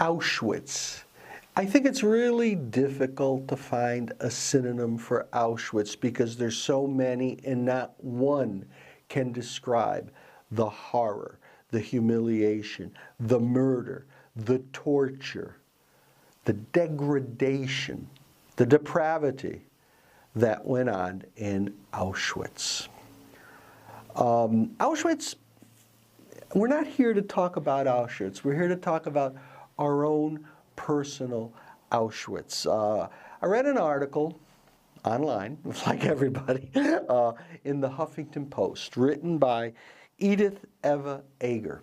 Auschwitz. I think it's really difficult to find a synonym for Auschwitz because there's so many and not one can describe the horror, the humiliation, the murder, the torture, the degradation, the depravity that went on in Auschwitz. Auschwitz, we're not here to talk about Auschwitz. We're here to talk about our own personal Auschwitz. I read an article online, like everybody, in the Huffington Post, written by Edith Iver Eger.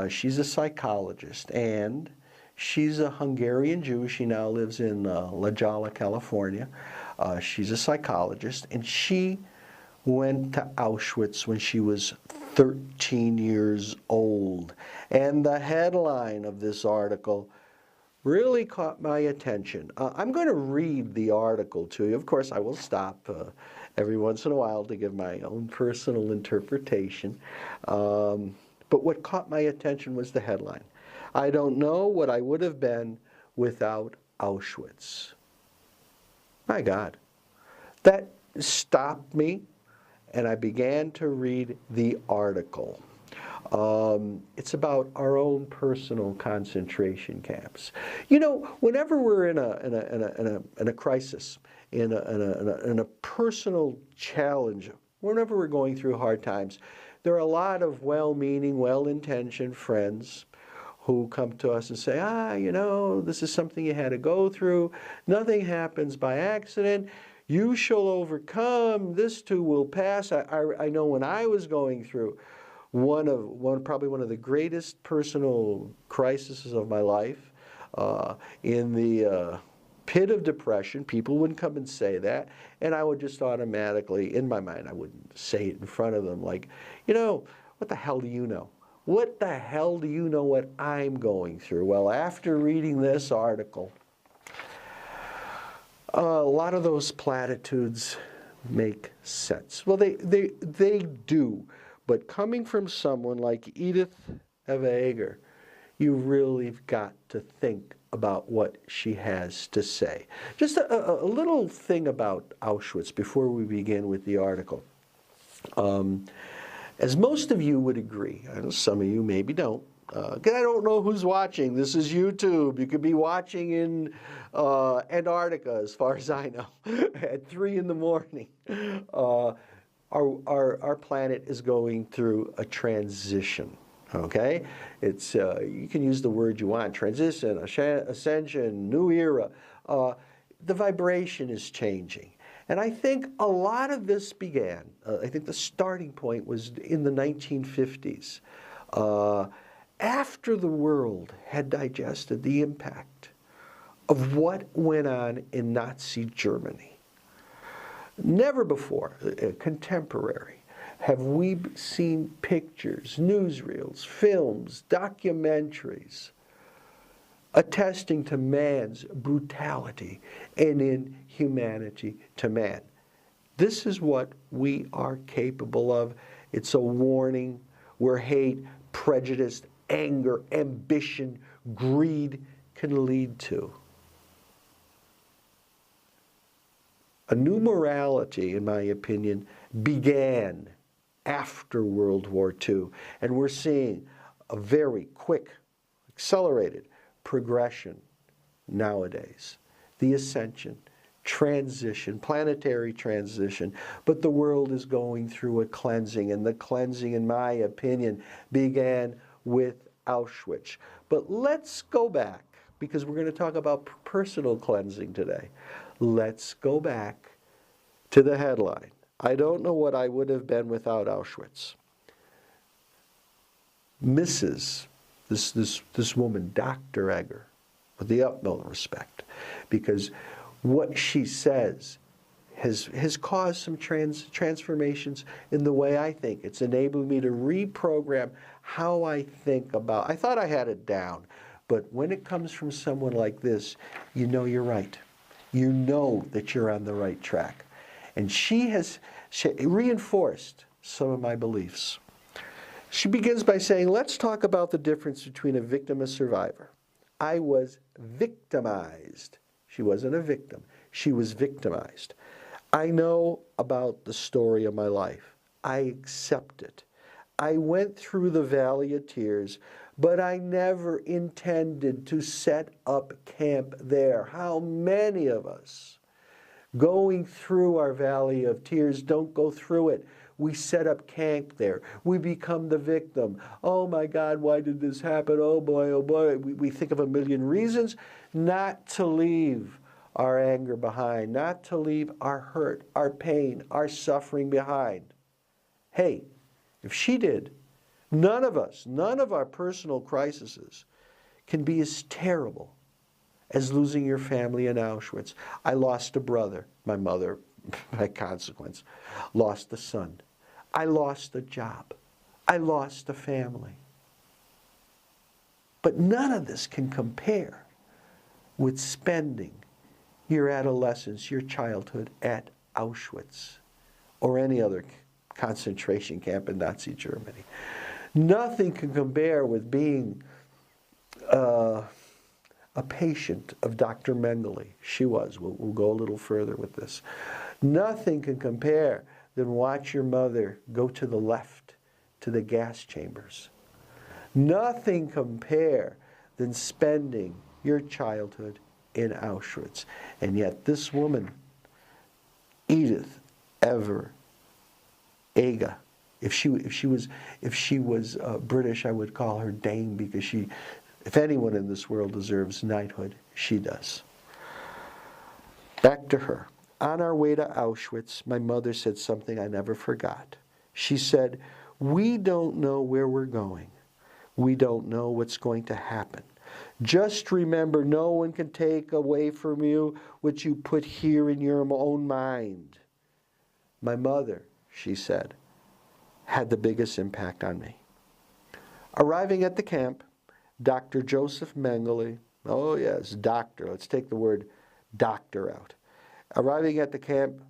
She's a psychologist, and she's a Hungarian Jew. She now lives in La Jolla, California. She's a psychologist, and she went to Auschwitz when she was 13 years old. And the headline of this article really caught my attention. I'm going to read the article to you. Of course, I will stop every once in a while to give my own personal interpretation. But what caught my attention was the headline. I don't know what I would have been without Auschwitz. My God. That stopped me, and I began to read the article. It's about our own personal concentration camps. You know, whenever we're in a crisis, in a personal challenge, whenever we're going through hard times, there are a lot of well-meaning, well-intentioned friends who come to us and say, you know, this is something you had to go through. Nothing happens by accident. You shall overcome. This too will pass. I know when I was going through probably one of the greatest personal crises of my life, in the pit of depression. People wouldn't come and say that, and I would just automatically, in my mind, I wouldn't say it in front of them, like, you know, what the hell do you know? What the hell do you know what I'm going through? Well, after reading this article, a lot of those platitudes make sense. Well, they do. But coming from someone like Edith Iver Eger, you really got to think about what she has to say. Just a little thing about Auschwitz before we begin with the article. As most of you would agree, I know some of you maybe don't, because I don't know who's watching. This is YouTube. You could be watching in Antarctica, as far as I know, at 3 in the morning. Our planet is going through a transition, okay? It's, you can use the word you want, transition, ascension, new era. The vibration is changing. And I think a lot of this began, I think the starting point was in the 1950s, after the world had digested the impact of what went on in Nazi Germany. Never before, contemporary, have we seen pictures, newsreels, films, documentaries attesting to man's brutality and inhumanity to man. This is what we are capable of. It's a warning where hate, prejudice, anger, ambition, greed can lead to. A new morality, in my opinion, began after World War II. And we're seeing a very quick, accelerated progression nowadays. The ascension, transition, planetary transition. But the world is going through a cleansing. And the cleansing, in my opinion, began with Auschwitz. But let's go back, because we're going to talk about personal cleansing today. Let's go back to the headline. I don't know what I would have been without Auschwitz. Mrs. This woman, Dr. Eger, with the utmost respect, because what she says has caused some transformations in the way I think. It's enabled me to reprogram how I think about. I thought I had it down, but when it comes from someone like this, you know you're right. You know that you're on the right track. And she reinforced some of my beliefs. She begins by saying, let's talk about the difference between a victim and a survivor. I was victimized. She wasn't a victim. She was victimized. I know about the story of my life. I accept it. I went through the valley of tears, but I never intended to set up camp there. How many of us going through our valley of tears don't go through it? We set up camp there. We become the victim. Oh my God, why did this happen? Oh boy, oh boy. We think of a million reasons not to leave our anger behind, not to leave our hurt, our pain, our suffering behind. Hey, if she did, none of us, none of our personal crises can be as terrible as losing your family in Auschwitz. I lost a brother, my mother, by consequence, lost a son. I lost a job. I lost a family. But none of this can compare with spending your adolescence, your childhood at Auschwitz or any other concentration camp in Nazi Germany. Nothing can compare with being a patient of Dr. Mengele. She was. We'll go a little further with this. Nothing can compare than watch your mother go to the left, to the gas chambers. Nothing compare than spending your childhood in Auschwitz. And yet this woman, Edith Iver Eger, if she was British, I would call her Dame, because she, if anyone in this world deserves knighthood, she does. Back to her. On our way to Auschwitz, my mother said something I never forgot. She said, "We don't know where we're going. We don't know what's going to happen. Just remember, no one can take away from you what you put here in your own mind." My mother, she said, had the biggest impact on me. Arriving at the camp, Dr. Joseph Mengele, oh yes, doctor, let's take the word doctor out. Arriving at the camp,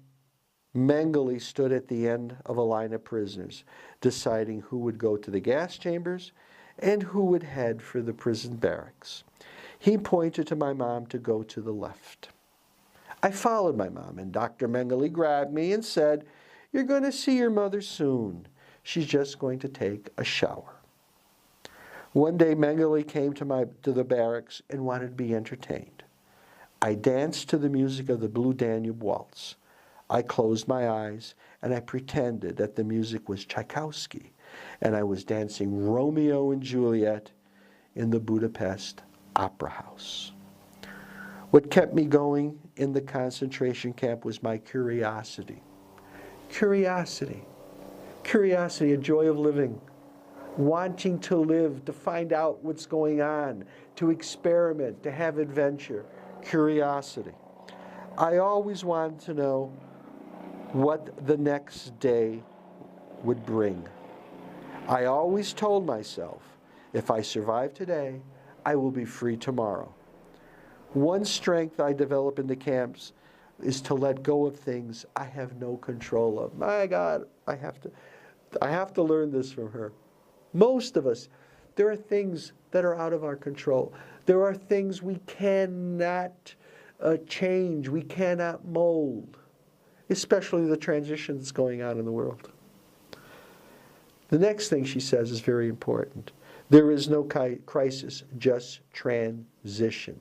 Mengele stood at the end of a line of prisoners, deciding who would go to the gas chambers and who would head for the prison barracks. He pointed to my mom to go to the left. I followed my mom, and Dr. Mengele grabbed me and said, "You're going to see your mother soon. She's just going to take a shower." One day, Mengele came to the barracks and wanted to be entertained. I danced to the music of the Blue Danube Waltz. I closed my eyes, and I pretended that the music was Tchaikovsky, and I was dancing Romeo and Juliet in the Budapest Opera House. What kept me going in the concentration camp was my curiosity. Curiosity. Curiosity, a joy of living. Wanting to live, to find out what's going on, to experiment, to have adventure. Curiosity. I always wanted to know what the next day would bring. I always told myself, if I survive today, I will be free tomorrow. One strength I develop in the camps is to let go of things I have no control of. My God, I have to learn this from her. Most of us, there are things that are out of our control. There are things we cannot change, we cannot mold, especially the transition that's going on in the world. The next thing she says is very important. There is no crisis, just transition.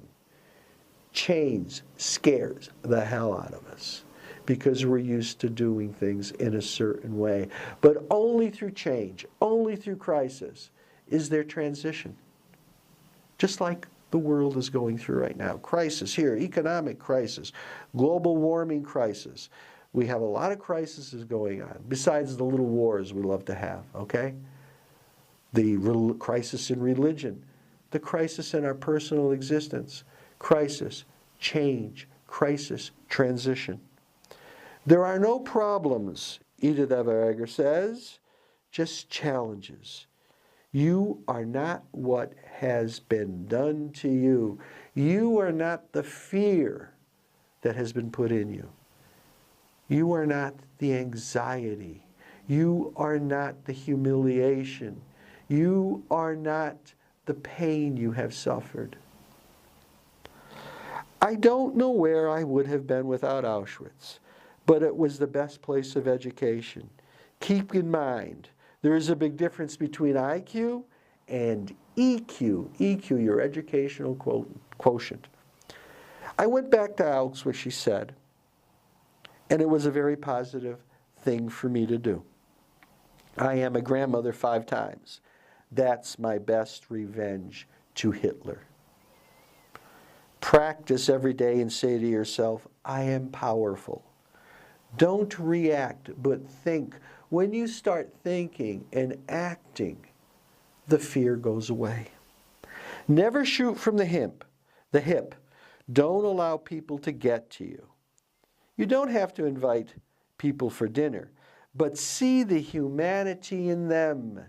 Change scares the hell out of us because we're used to doing things in a certain way. But only through change, only through crisis, is there transition. Just like the world is going through right now. Crisis here, economic crisis, global warming crisis. We have a lot of crises going on, besides the little wars we love to have, okay? The crisis in religion, the crisis in our personal existence, crisis, change, crisis, transition. There are no problems, Edith Iver Eger says, just challenges. You are not what has been done to you. You are not the fear that has been put in you. You are not the anxiety. You are not the humiliation. You are not the pain you have suffered. I don't know where I would have been without Auschwitz, but it was the best place of education. Keep in mind, there is a big difference between IQ and EQ. EQ, your educational quotient. I went back to Auschwitz, she said, and it was a very positive thing for me to do. I am a grandmother 5 times. That's my best revenge to Hitler. Practice every day and say to yourself, I am powerful. Don't react, but think. When you start thinking and acting, the fear goes away. Never shoot from the hip. Don't allow people to get to you. You don't have to invite people for dinner, but see the humanity in them.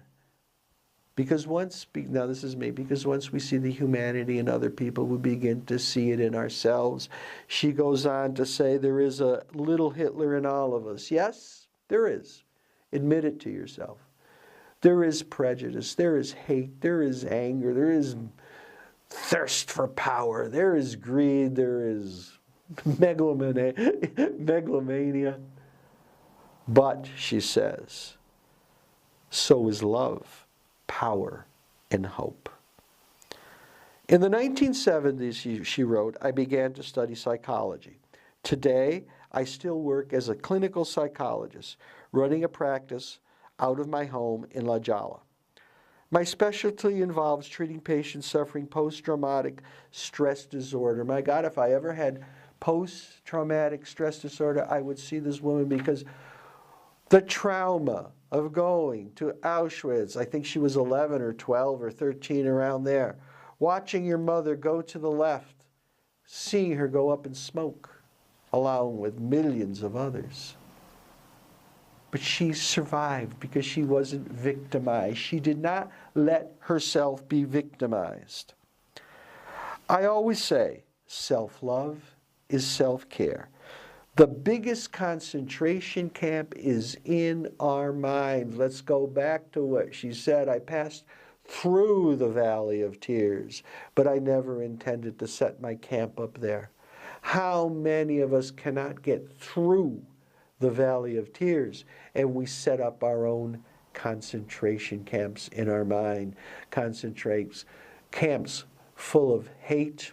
Because once we see the humanity in other people, we begin to see it in ourselves. She goes on to say, there is a little Hitler in all of us. Yes, there is. Admit it to yourself. There is prejudice, there is hate, there is anger, there is thirst for power, there is greed, there is megalomania. But, she says, so is love, power, and hope. In the 1970s, she wrote, I began to study psychology. Today, I still work as a clinical psychologist, running a practice out of my home in La Jolla. My specialty involves treating patients suffering post-traumatic stress disorder. My God, if I ever had post-traumatic stress disorder, I would see this woman, because the trauma of going to Auschwitz, I think she was 11 or 12 or 13, around there, watching your mother go to the left, seeing her go up in smoke, along with millions of others. But she survived because she wasn't victimized. She did not let herself be victimized. I always say, self-love is self-care. The biggest concentration camp is in our mind. Let's go back to what she said. I passed through the valley of tears, but I never intended to set my camp up there. How many of us cannot get through the valley of tears, and we set up our own concentration camps in our mind, camps full of hate,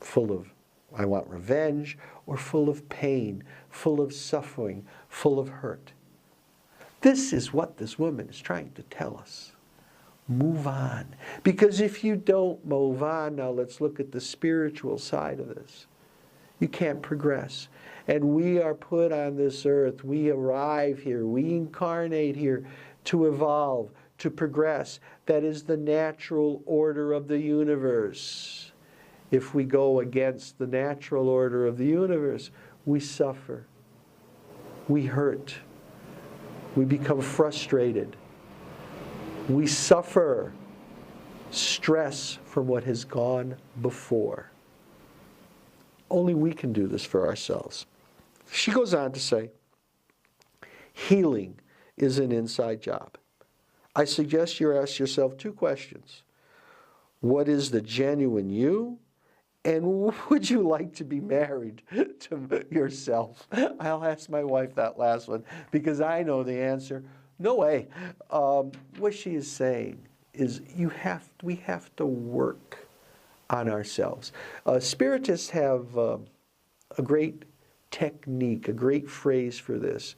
full of I want revenge, or full of pain, full of suffering, full of hurt. This is what this woman is trying to tell us. Move on. Because if you don't move on, now let's look at the spiritual side of this. You can't progress. And we are put on this earth, we arrive here, we incarnate here to evolve, to progress. That is the natural order of the universe. If we go against the natural order of the universe, we suffer, we hurt, we become frustrated, we suffer stress from what has gone before. Only we can do this for ourselves. She goes on to say, healing is an inside job. I suggest you ask yourself 2 questions. What is the genuine you? And would you like to be married to yourself? I'll ask my wife that last one because I know the answer. No way. What she is saying is we have to work on ourselves. Spiritists have a great technique, a great phrase for this.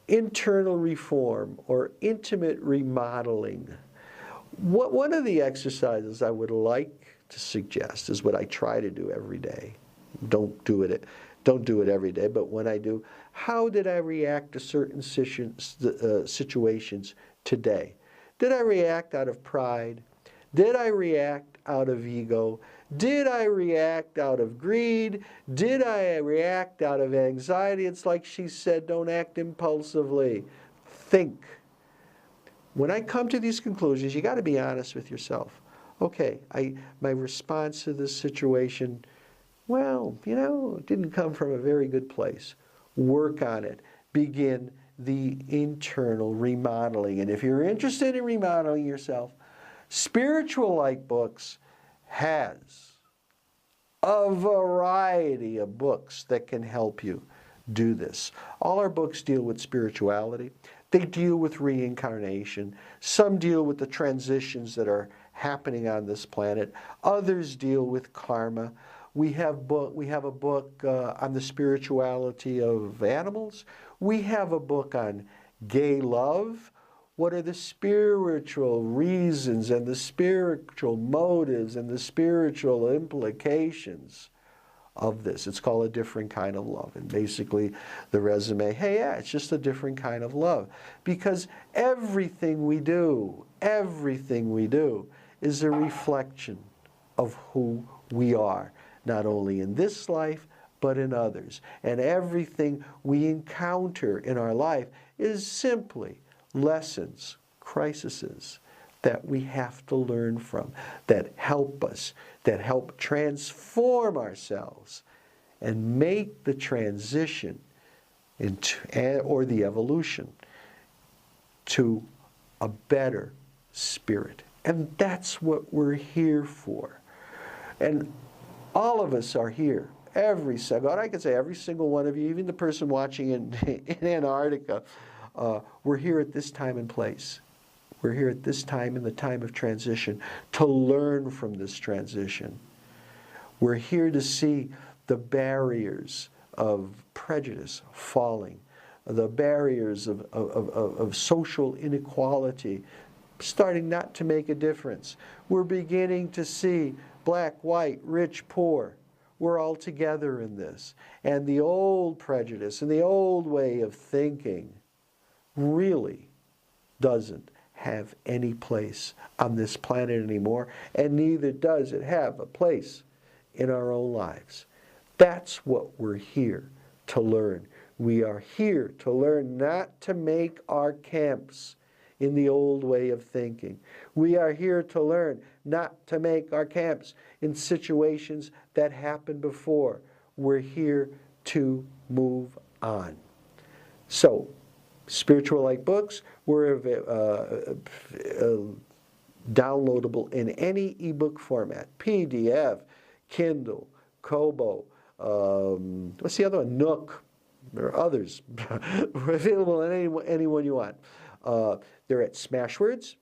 Internal reform or intimate remodeling. One of the exercises I would like to suggest is what I try to do every day. Don't do it every day, but when I do, how did I react to certain situations today? Did I react out of pride? Did I react out of ego? Did I react out of greed? Did I react out of anxiety? It's like she said, don't act impulsively. Think. When I come to these conclusions, you got to be honest with yourself. Okay, my response to this situation, well, it didn't come from a very good place. Work on it. Begin the internal remodeling. And if you're interested in remodeling yourself, Spiritual Light Books has a variety of books that can help you do this. All our books deal with spirituality. They deal with reincarnation. Some deal with the transitions that are happening on this planet. Others deal with karma. We have a book on the spirituality of animals. We have a book on gay love. What are the spiritual reasons and the spiritual motives and the spiritual implications of this? It's called A Different Kind of Love. And basically the resume, hey, yeah, it's just a different kind of love. Because everything we do is a reflection of who we are, not only in this life, but in others. And everything we encounter in our life is simply lessons, crises that we have to learn from, that help us, that help transform ourselves and make the transition into, or the evolution to a better spirit. And that's what we're here for. And all of us are here. I could say every single one of you, even the person watching in Antarctica, we're here at this time and place. We're here at this time in the time of transition to learn from this transition. We're here to see the barriers of prejudice falling, the barriers of social inequality starting not to make a difference. We're beginning to see black, white, rich, poor. We're all together in this. And the old prejudice and the old way of thinking really doesn't have any place on this planet anymore, and neither does it have a place in our own lives. That's what we're here to learn. We are here to learn not to make our camps in the old way of thinking. We are here to learn not to make our camps in situations that happened before. We're here to move on. So, Spiritual Light books were downloadable in any ebook format: PDF, Kindle, Kobo, what's the other one? Nook. There are others. We're available in any one you want. They're at Smashwords.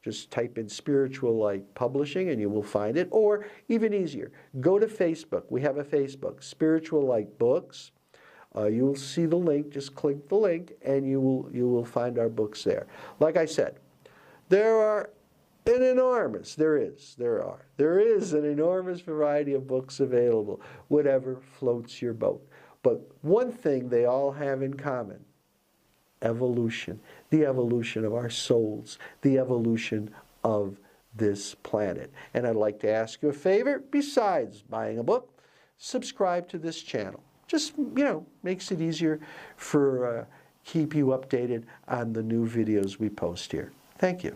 Just type in Spiritual Light Publishing and you will find it. Or even easier, go to Facebook. We have a Facebook, Spiritual Light Books. You will see the link. Just click the link and you will find our books there. Like I said, there is an enormous variety of books available, whatever floats your boat. But one thing they all have in common: evolution. The evolution of our souls, the evolution of this planet. And I'd like to ask you a favor. Besides buying a book, subscribe to this channel. Just, makes it easier for keep you updated on the new videos we post here. Thank you.